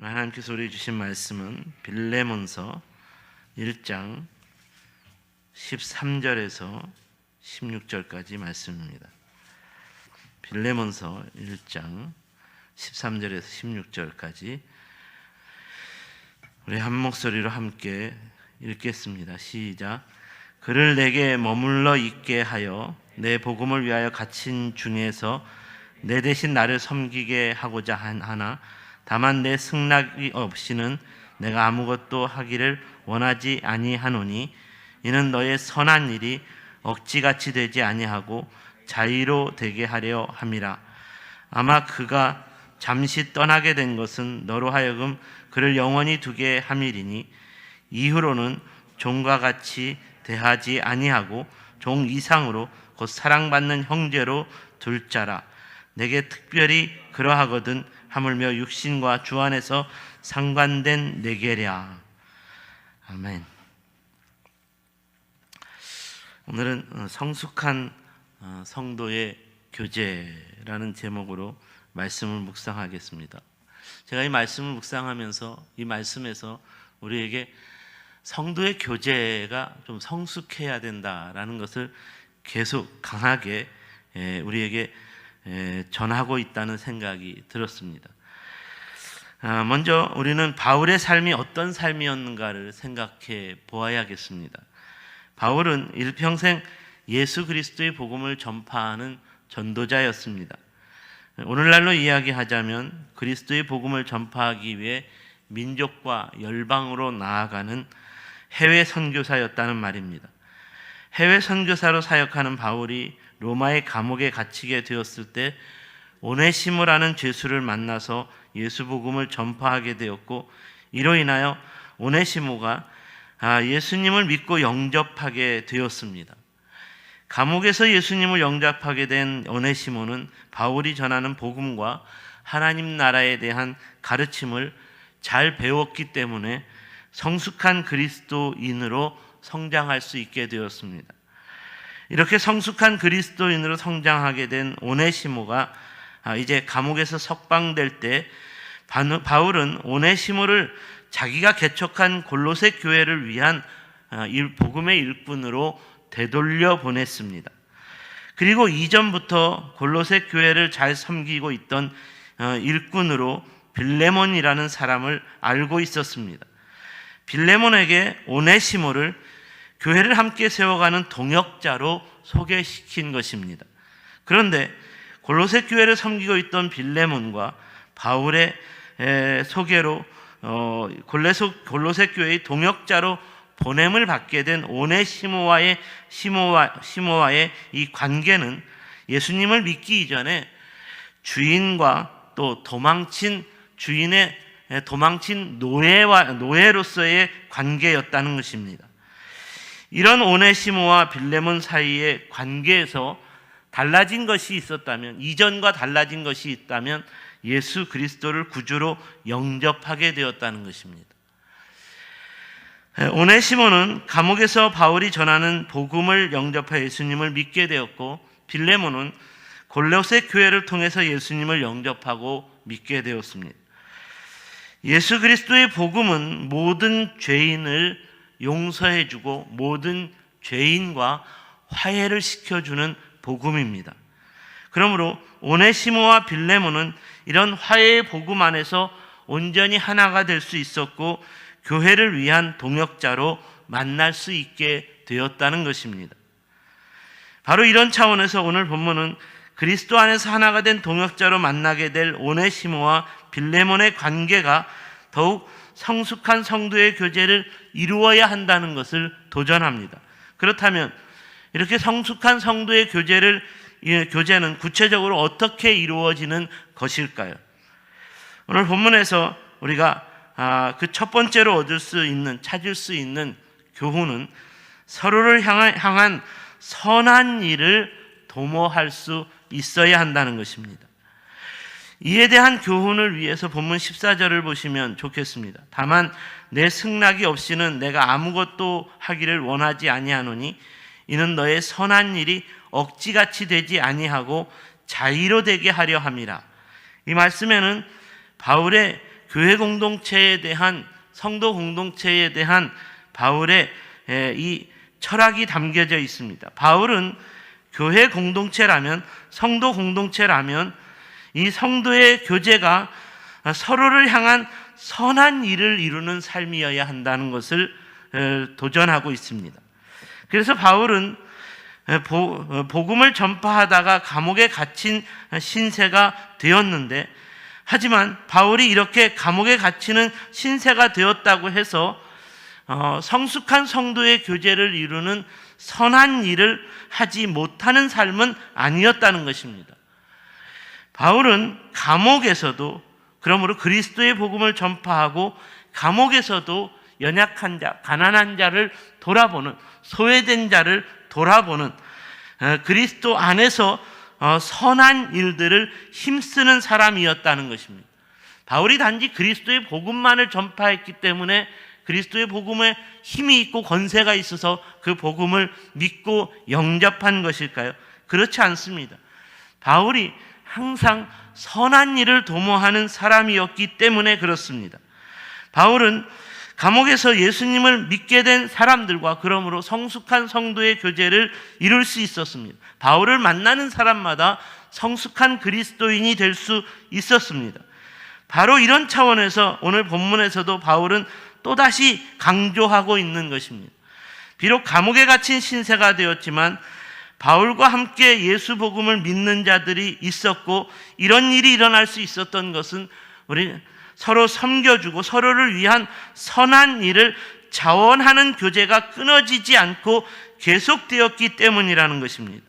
하나님께서 우리에게 주신 말씀은 빌레몬서 1장 13절에서 16절까지 말씀입니다. 빌레몬서 1장 13절에서 16절까지 우리 한 목소리로 함께 읽겠습니다. 시작. 그를 내게 머물러 있게 하여 내 복음을 위하여 갇힌 중에서 내 대신 나를 섬기게 하고자 하나 다만 내 승낙이 없이는 내가 아무것도 하기를 원하지 아니하노니 이는 너의 선한 일이 억지같이 되지 아니하고 자의로 되게 하려 함이라. 아마 그가 잠시 떠나게 된 것은 너로 하여금 그를 영원히 두게 함이리니 이후로는 종과 같이 대하지 아니하고 종 이상으로 곧 사랑받는 형제로 둘 자라. 내게 특별히 그러하거든 하물며 육신과 주 안에서 상관된 내게랴. 아멘. 오늘은 성숙한 성도의 교제라는 제목으로 말씀을 묵상하겠습니다. 제가 이 말씀을 묵상하면서 이 말씀에서 우리에게 성도의 교제가 좀 성숙해야 된다라는 것을 계속 강하게 우리에게 전하고 있다는 생각이 들었습니다. 먼저 우리는 바울의 삶이 어떤 삶이었는가를 생각해 보아야겠습니다. 바울은 일평생 예수 그리스도의 복음을 전파하는 전도자였습니다. 오늘날로 이야기하자면 그리스도의 복음을 전파하기 위해 민족과 열방으로 나아가는 해외 선교사였다는 말입니다. 해외 선교사로 사역하는 바울이 로마의 감옥에 갇히게 되었을 때 오네시모라는 죄수를 만나서 예수 복음을 전파하게 되었고, 이로 인하여 오네시모가 예수님을 믿고 영접하게 되었습니다. 감옥에서 예수님을 영접하게 된 오네시모는 바울이 전하는 복음과 하나님 나라에 대한 가르침을 잘 배웠기 때문에 성숙한 그리스도인으로 성장할 수 있게 되었습니다. 이렇게 성숙한 그리스도인으로 성장하게 된 오네시모가 이제 감옥에서 석방될 때 바울은 오네시모를 자기가 개척한 골로새 교회를 위한 복음의 일꾼으로 되돌려 보냈습니다. 그리고 이전부터 골로새 교회를 잘 섬기고 있던 일꾼으로 빌레몬이라는 사람을 알고 있었습니다. 빌레몬에게 오네시모를 교회를 함께 세워가는 동역자로 소개시킨 것입니다. 그런데 골로새 교회를 섬기고 있던 빌레몬과 바울의 소개로 골로새 교회의 동역자로 보냄을 받게 된 오네시모와의 이 관계는 예수님을 믿기 이전에 주인과 또 도망친 노예로서의 관계였다는 것입니다. 이런 오네시모와 빌레몬 사이의 관계에서 달라진 것이 있었다면, 이전과 달라진 것이 있다면 예수 그리스도를 구주로 영접하게 되었다는 것입니다. 오네시모는 감옥에서 바울이 전하는 복음을 영접해 예수님을 믿게 되었고, 빌레몬은 골로새 교회를 통해서 예수님을 영접하고 믿게 되었습니다. 예수 그리스도의 복음은 모든 죄인을 용서해주고 모든 죄인과 화해를 시켜주는 복음입니다. 그러므로 오네시모와 빌레몬은 이런 화해의 복음 안에서 온전히 하나가 될 수 있었고 교회를 위한 동역자로 만날 수 있게 되었다는 것입니다. 바로 이런 차원에서 오늘 본문은 그리스도 안에서 하나가 된 동역자로 만나게 될 오네시모와 빌레몬의 관계가 더욱 성숙한 성도의 교제를 이루어야 한다는 것을 도전합니다. 그렇다면 이렇게 성숙한 성도의 교제는 구체적으로 어떻게 이루어지는 것일까요? 오늘 본문에서 우리가 그 첫 번째로 찾을 수 있는 교훈은 서로를 향한 선한 일을 도모할 수 있어야 한다는 것입니다. 이에 대한 교훈을 위해서 본문 14절을 보시면 좋겠습니다. 다만 내 승낙이 없이는 내가 아무것도 하기를 원하지 아니하노니 이는 너의 선한 일이 억지같이 되지 아니하고 자의로 되게 하려 함이라. 이 말씀에는 바울의 교회 공동체에 대한, 성도 공동체에 대한 바울의 이 철학이 담겨져 있습니다. 바울은 교회 공동체라면, 성도 공동체라면 이 성도의 교제가 서로를 향한 선한 일을 이루는 삶이어야 한다는 것을 도전하고 있습니다. 그래서 바울은 복음을 전파하다가 감옥에 갇힌 신세가 되었는데, 하지만 바울이 이렇게 감옥에 갇히는 신세가 되었다고 해서 성숙한 성도의 교제를 이루는 선한 일을 하지 못하는 삶은 아니었다는 것입니다. 바울은 감옥에서도, 그러므로 그리스도의 복음을 전파하고 감옥에서도 연약한 자, 가난한 자를 돌아보는, 소외된 자를 돌아보는, 그리스도 안에서 선한 일들을 힘쓰는 사람이었다는 것입니다. 바울이 단지 그리스도의 복음만을 전파했기 때문에 그리스도의 복음에 힘이 있고 권세가 있어서 그 복음을 믿고 영접한 것일까요? 그렇지 않습니다. 바울이 항상 선한 일을 도모하는 사람이었기 때문에 그렇습니다. 바울은 감옥에서 예수님을 믿게 된 사람들과 그러므로 성숙한 성도의 교제를 이룰 수 있었습니다. 바울을 만나는 사람마다 성숙한 그리스도인이 될 수 있었습니다. 바로 이런 차원에서 오늘 본문에서도 바울은 또다시 강조하고 있는 것입니다. 비록 감옥에 갇힌 신세가 되었지만 바울과 함께 예수 복음을 믿는 자들이 있었고, 이런 일이 일어날 수 있었던 것은 우리 서로 섬겨주고 서로를 위한 선한 일을 자원하는 교제가 끊어지지 않고 계속되었기 때문이라는 것입니다.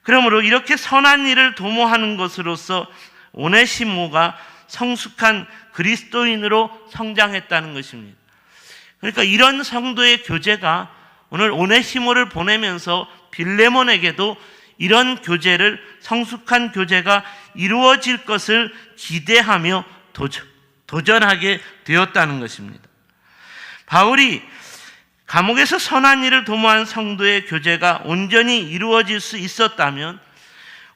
그러므로 이렇게 선한 일을 도모하는 것으로서 오네시모가 성숙한 그리스도인으로 성장했다는 것입니다. 그러니까 이런 성도의 교제가 오늘 오네시모를 보내면서 빌레몬에게도 이런 교제를, 성숙한 교제가 이루어질 것을 기대하며 도전하게 되었다는 것입니다. 바울이 감옥에서 선한 일을 도모한 성도의 교제가 온전히 이루어질 수 있었다면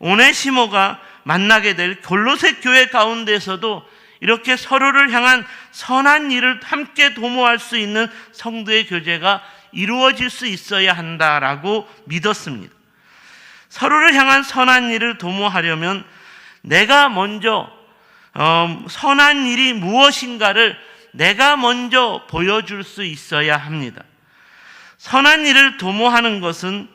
오네시모가 만나게 될 골로새 교회 가운데서도 이렇게 서로를 향한 선한 일을 함께 도모할 수 있는 성도의 교제가 이루어질 수 있어야 한다라고 믿었습니다. 서로를 향한 선한 일을 도모하려면 내가 먼저 선한 일이 무엇인가를 내가 먼저 보여줄 수 있어야 합니다. 선한 일을 도모하는 것은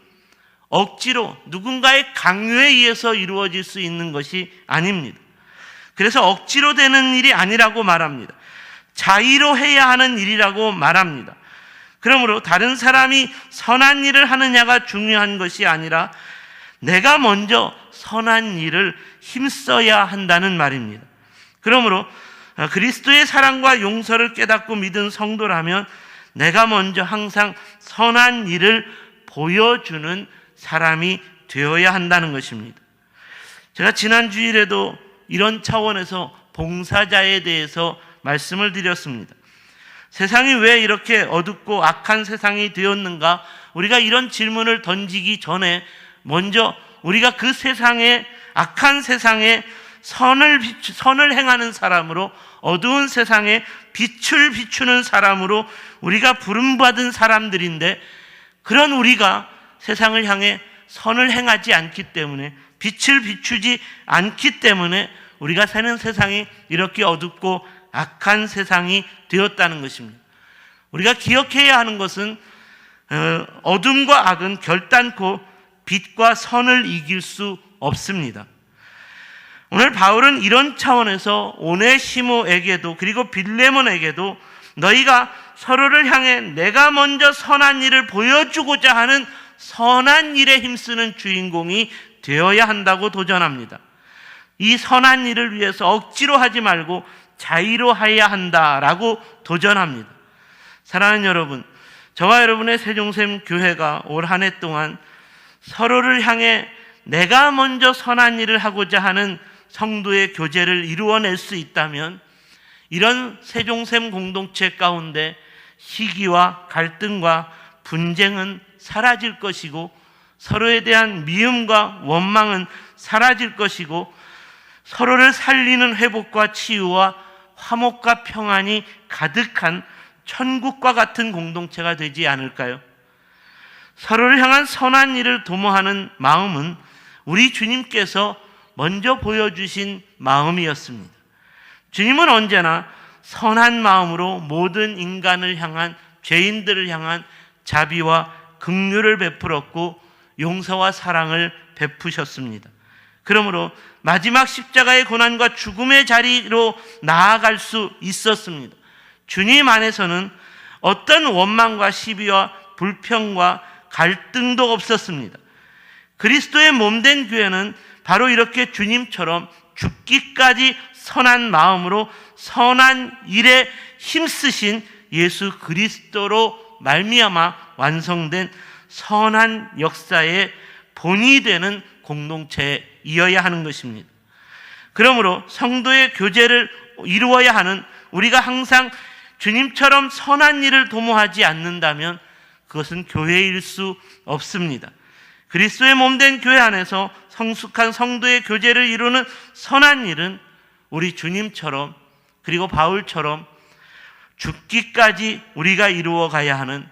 억지로 누군가의 강요에 의해서 이루어질 수 있는 것이 아닙니다. 그래서 억지로 되는 일이 아니라고 말합니다. 자의로 해야 하는 일이라고 말합니다. 그러므로 다른 사람이 선한 일을 하느냐가 중요한 것이 아니라 내가 먼저 선한 일을 힘써야 한다는 말입니다. 그러므로 그리스도의 사랑과 용서를 깨닫고 믿은 성도라면 내가 먼저 항상 선한 일을 보여주는 사람이 되어야 한다는 것입니다. 제가 지난 주일에도 이런 차원에서 봉사자에 대해서 말씀을 드렸습니다. 세상이 왜 이렇게 어둡고 악한 세상이 되었는가? 우리가 이런 질문을 던지기 전에 먼저 우리가 그 세상에, 악한 세상에 선을 행하는 사람으로, 어두운 세상에 빛을 비추는 사람으로 우리가 부름받은 사람들인데, 그런 우리가 세상을 향해 선을 행하지 않기 때문에, 빛을 비추지 않기 때문에 우리가 사는 세상이 이렇게 어둡고 악한 세상이 되었다는 것입니다. 우리가 기억해야 하는 것은 어둠과 악은 결단코 빛과 선을 이길 수 없습니다. 오늘 바울은 이런 차원에서 오네시모에게도, 그리고 빌레몬에게도 너희가 서로를 향해 내가 먼저 선한 일을 보여주고자 하는 선한 일에 힘쓰는 주인공이 되어야 한다고 도전합니다. 이 선한 일을 위해서 억지로 하지 말고 자의로 해야 한다라고 도전합니다. 사랑하는 여러분, 저와 여러분의 세종샘 교회가 올 한 해 동안 서로를 향해 내가 먼저 선한 일을 하고자 하는 성도의 교제를 이루어낼 수 있다면 이런 세종샘 공동체 가운데 시기와 갈등과 분쟁은 사라질 것이고, 서로에 대한 미움과 원망은 사라질 것이고, 서로를 살리는 회복과 치유와 화목과 평안이 가득한 천국과 같은 공동체가 되지 않을까요? 서로를 향한 선한 일을 도모하는 마음은 우리 주님께서 먼저 보여주신 마음이었습니다. 주님은 언제나 선한 마음으로 모든 인간을 향한, 죄인들을 향한 자비와 긍휼을 베풀었고 용서와 사랑을 베푸셨습니다. 그러므로 마지막 십자가의 고난과 죽음의 자리로 나아갈 수 있었습니다. 주님 안에서는 어떤 원망과 시비와 불평과 갈등도 없었습니다. 그리스도의 몸된 교회는 바로 이렇게 주님처럼 죽기까지 선한 마음으로 선한 일에 힘쓰신 예수 그리스도로 말미암아 완성된 선한 역사의 본이 되는 공동체이어야 하는 것입니다. 그러므로 성도의 교제를 이루어야 하는 우리가 항상 주님처럼 선한 일을 도모하지 않는다면 그것은 교회일 수 없습니다. 그리스도의 몸된 교회 안에서 성숙한 성도의 교제를 이루는 선한 일은 우리 주님처럼, 그리고 바울처럼 죽기까지 우리가 이루어 가야 하는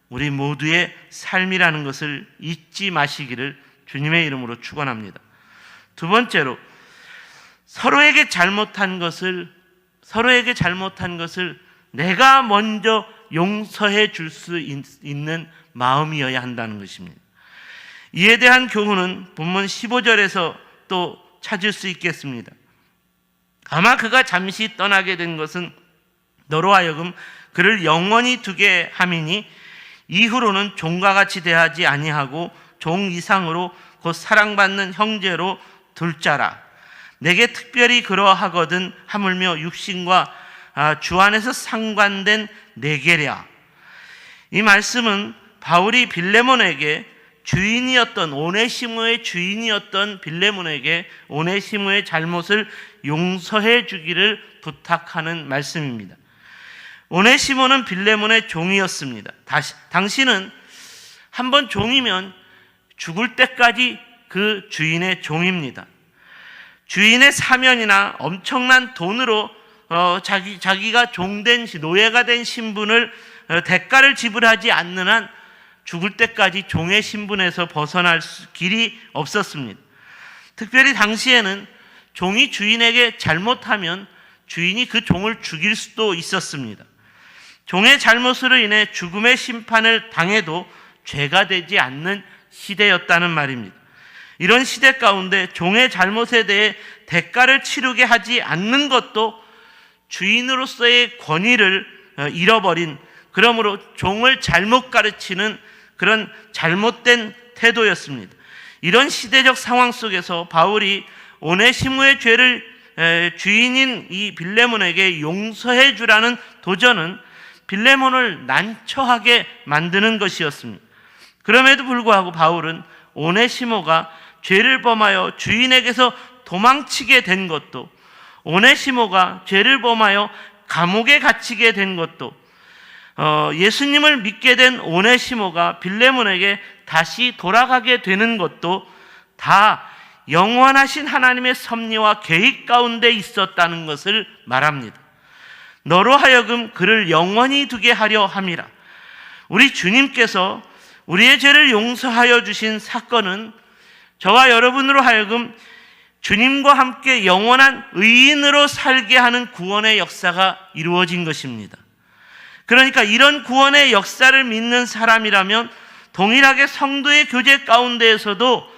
우리 모두의 삶이라는 것을 잊지 마시기를 주님의 이름으로 축원합니다. 두 번째로, 서로에게 잘못한 것을 내가 먼저 용서해 줄 수 있는 마음이어야 한다는 것입니다. 이에 대한 교훈은 본문 15절에서 또 찾을 수 있겠습니다. 아마 그가 잠시 떠나게 된 것은 너로 하여금 그를 영원히 두게 함이니 이후로는 종과 같이 대하지 아니하고 종 이상으로 곧 사랑받는 형제로 둘 자라. 내게 특별히 그러하거든 하물며 육신과 주 안에서 상관된 내게랴. 이 말씀은 바울이 빌레몬에게 주인이었던, 오네시모의 주인이었던 빌레몬에게 오네시모의 잘못을 용서해 주기를 부탁하는 말씀입니다. 오네시모는 빌레몬의 종이었습니다. 당신은 한번 종이면 죽을 때까지 그 주인의 종입니다. 주인의 사면이나 엄청난 돈으로 자기가 종된, 노예가 된 신분을 대가를 지불하지 않는 한 죽을 때까지 종의 신분에서 벗어날 길이 없었습니다. 특별히 당시에는 종이 주인에게 잘못하면 주인이 그 종을 죽일 수도 있었습니다. 종의 잘못으로 인해 죽음의 심판을 당해도 죄가 되지 않는 시대였다는 말입니다. 이런 시대 가운데 종의 잘못에 대해 대가를 치르게 하지 않는 것도 주인으로서의 권위를 잃어버린, 그러므로 종을 잘못 가르치는 그런 잘못된 태도였습니다. 이런 시대적 상황 속에서 바울이 오네시모의 죄를 주인인 이 빌레몬에게 용서해 주라는 도전은 빌레몬을 난처하게 만드는 것이었습니다. 그럼에도 불구하고 바울은 오네시모가 죄를 범하여 주인에게서 도망치게 된 것도, 오네시모가 죄를 범하여 감옥에 갇히게 된 것도, 예수님을 믿게 된 오네시모가 빌레몬에게 다시 돌아가게 되는 것도 다 영원하신 하나님의 섭리와 계획 가운데 있었다는 것을 말합니다. 너로 하여금 그를 영원히 두게 하려 함이라. 우리 주님께서 우리의 죄를 용서하여 주신 사건은 저와 여러분으로 하여금 주님과 함께 영원한 의인으로 살게 하는 구원의 역사가 이루어진 것입니다. 그러니까 이런 구원의 역사를 믿는 사람이라면 동일하게 성도의 교제 가운데에서도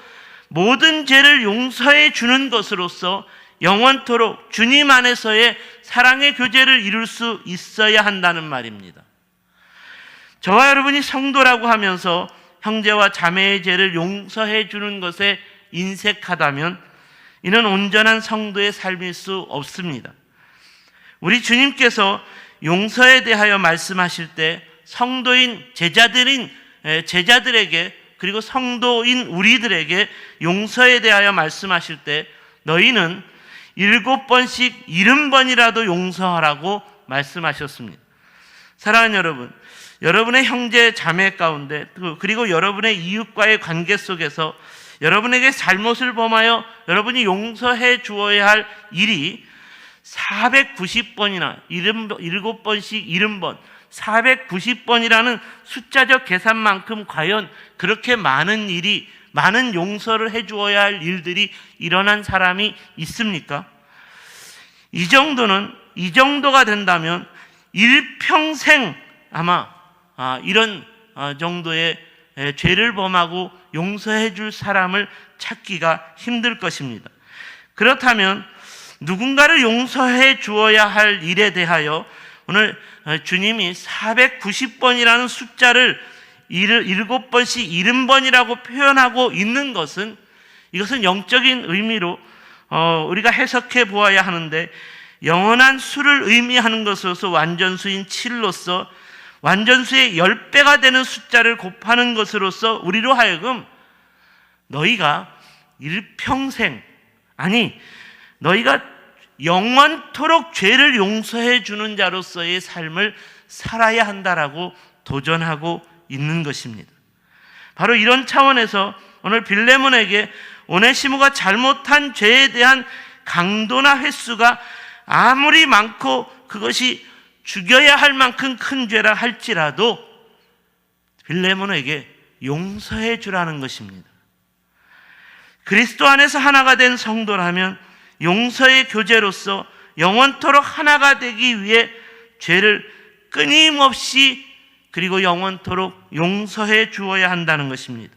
모든 죄를 용서해 주는 것으로서 영원토록 주님 안에서의 사랑의 교제를 이룰 수 있어야 한다는 말입니다. 저와 여러분이 성도라고 하면서 형제와 자매의 죄를 용서해 주는 것에 인색하다면 이는 온전한 성도의 삶일 수 없습니다. 우리 주님께서 용서에 대하여 말씀하실 때 성도인 제자들에게, 그리고 성도인 우리들에게 용서에 대하여 말씀하실 때 너희는 7번씩 70번이라도 용서하라고 말씀하셨습니다. 사랑하는 여러분, 여러분의 형제 자매 가운데, 그리고 여러분의 이웃과의 관계 속에서 여러분에게 잘못을 범하여 여러분이 용서해 주어야 할 일이 490번이나 7번씩 70번, 490번이라는 숫자적 계산만큼 과연 그렇게 많은 일이, 많은 용서를 해주어야 할 일들이 일어난 사람이 있습니까? 이 정도가 된다면 일평생 아마 이런 정도의 죄를 범하고 용서해 줄 사람을 찾기가 힘들 것입니다. 그렇다면 누군가를 용서해 주어야 할 일에 대하여 오늘 주님이 490번이라는 숫자를 7번씩 70번이라고 표현하고 있는 것은, 이것은 영적인 의미로 우리가 해석해 보아야 하는데, 영원한 수를 의미하는 것으로서 완전수인 7로서 완전수의 10배가 되는 숫자를 곱하는 것으로서 우리로 하여금 너희가 일평생, 아니 너희가 영원토록 죄를 용서해 주는 자로서의 삶을 살아야 한다라고 도전하고 있는 것입니다. 바로 이런 차원에서 오늘 빌레몬에게 오네시모가 잘못한 죄에 대한 강도나 횟수가 아무리 많고 그것이 죽여야 할 만큼 큰 죄라 할지라도 빌레몬에게 용서해 주라는 것입니다. 그리스도 안에서 하나가 된 성도라면 용서의 교제로서 영원토록 하나가 되기 위해 죄를 끊임없이 그리고 영원토록 용서해 주어야 한다는 것입니다.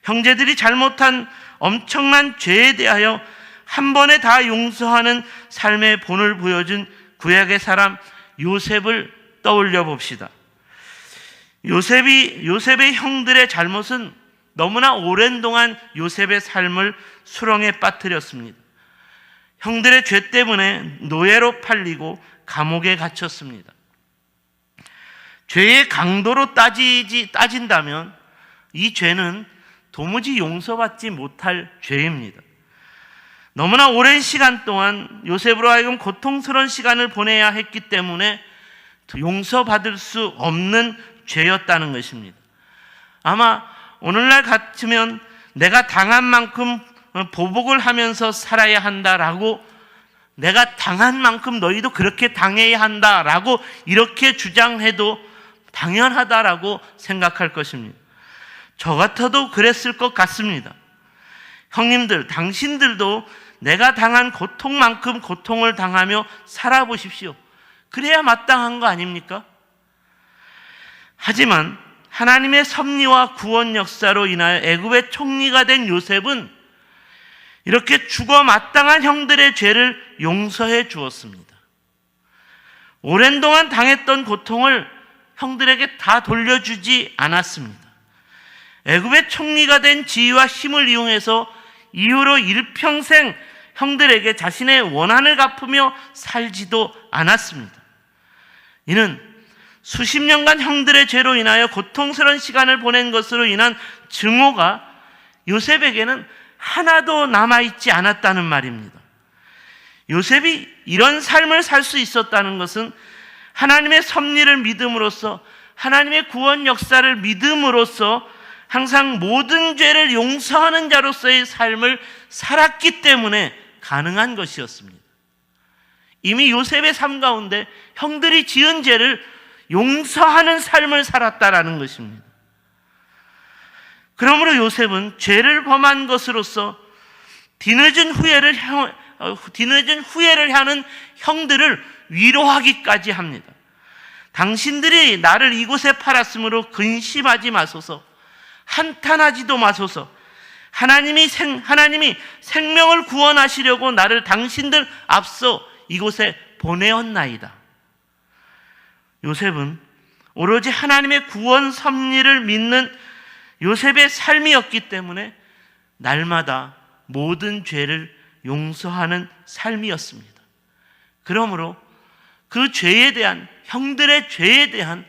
형제들이 잘못한 엄청난 죄에 대하여 한 번에 다 용서하는 삶의 본을 보여준 구약의 사람 요셉을 떠올려 봅시다. 요셉의 형들의 잘못은 너무나 오랜 동안 요셉의 삶을 수렁에 빠뜨렸습니다. 형들의 죄 때문에 노예로 팔리고 감옥에 갇혔습니다. 죄의 강도로 따진다면 이 죄는 도무지 용서받지 못할 죄입니다. 너무나 오랜 시간 동안 요셉으로 하여금 고통스러운 시간을 보내야 했기 때문에 용서받을 수 없는 죄였다는 것입니다. 아마 오늘날 같으면 내가 당한 만큼 보복을 하면서 살아야 한다라고, 내가 당한 만큼 너희도 그렇게 당해야 한다라고 이렇게 주장해도 당연하다라고 생각할 것입니다. 저 같아도 그랬을 것 같습니다. 형님들, 당신들도 내가 당한 고통만큼 고통을 당하며 살아보십시오. 그래야 마땅한 거 아닙니까? 하지만 하나님의 섭리와 구원 역사로 인하여 애굽의 총리가 된 요셉은 이렇게 죽어 마땅한 형들의 죄를 용서해 주었습니다. 오랜 동안 당했던 고통을 형들에게 다 돌려주지 않았습니다. 애굽의 총리가 된 지위와 힘을 이용해서 이후로 일평생 형들에게 자신의 원한을 갚으며 살지도 않았습니다. 이는 수십 년간 형들의 죄로 인하여 고통스러운 시간을 보낸 것으로 인한 증오가 요셉에게는 하나도 남아있지 않았다는 말입니다. 요셉이 이런 삶을 살 수 있었다는 것은 하나님의 섭리를 믿음으로써, 하나님의 구원 역사를 믿음으로써 항상 모든 죄를 용서하는 자로서의 삶을 살았기 때문에 가능한 것이었습니다. 이미 요셉의 삶 가운데 형들이 지은 죄를 용서하는 삶을 살았다라는 것입니다. 그러므로 요셉은 죄를 범한 것으로서 뒤늦은 후회를 하는 형들을 위로하기까지 합니다. 당신들이 나를 이곳에 팔았으므로 근심하지 마소서, 한탄하지도 마소서. 하나님이 생명을 구원하시려고 나를 당신들 앞서 이곳에 보내었나이다. 요셉은 오로지 하나님의 구원 섭리를 믿는 요셉의 삶이었기 때문에 날마다 모든 죄를 용서하는 삶이었습니다. 그러므로 그 죄에 대한, 형들의 죄에 대한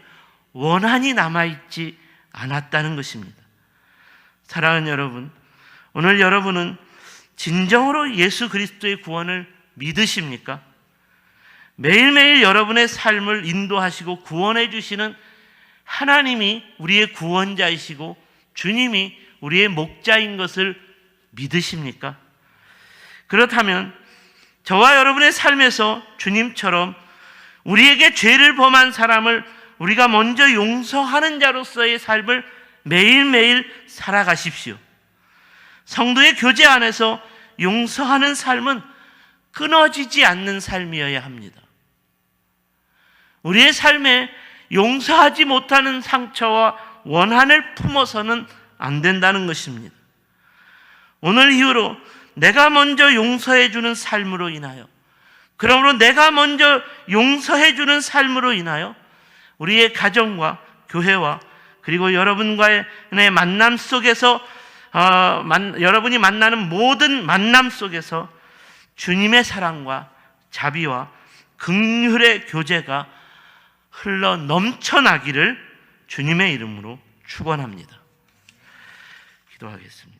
원한이 남아있지 않았다는 것입니다. 사랑하는 여러분, 오늘 여러분은 진정으로 예수 그리스도의 구원을 믿으십니까? 매일매일 여러분의 삶을 인도하시고 구원해 주시는 하나님이 우리의 구원자이시고 주님이 우리의 목자인 것을 믿으십니까? 그렇다면 저와 여러분의 삶에서 주님처럼 우리에게 죄를 범한 사람을 우리가 먼저 용서하는 자로서의 삶을 매일매일 살아가십시오. 성도의 교제 안에서 용서하는 삶은 끊어지지 않는 삶이어야 합니다. 우리의 삶에 용서하지 못하는 상처와 원한을 품어서는 안 된다는 것입니다. 오늘 이후로 내가 먼저 용서해 주는 삶으로 인하여, 그러므로 내가 먼저 용서해 주는 삶으로 인하여 우리의 가정과 교회와 그리고 여러분과의 만남 속에서 여러분이 만나는 모든 만남 속에서 주님의 사랑과 자비와 긍휼의 교제가 흘러 넘쳐나기를 주님의 이름으로 축원합니다. 기도하겠습니다.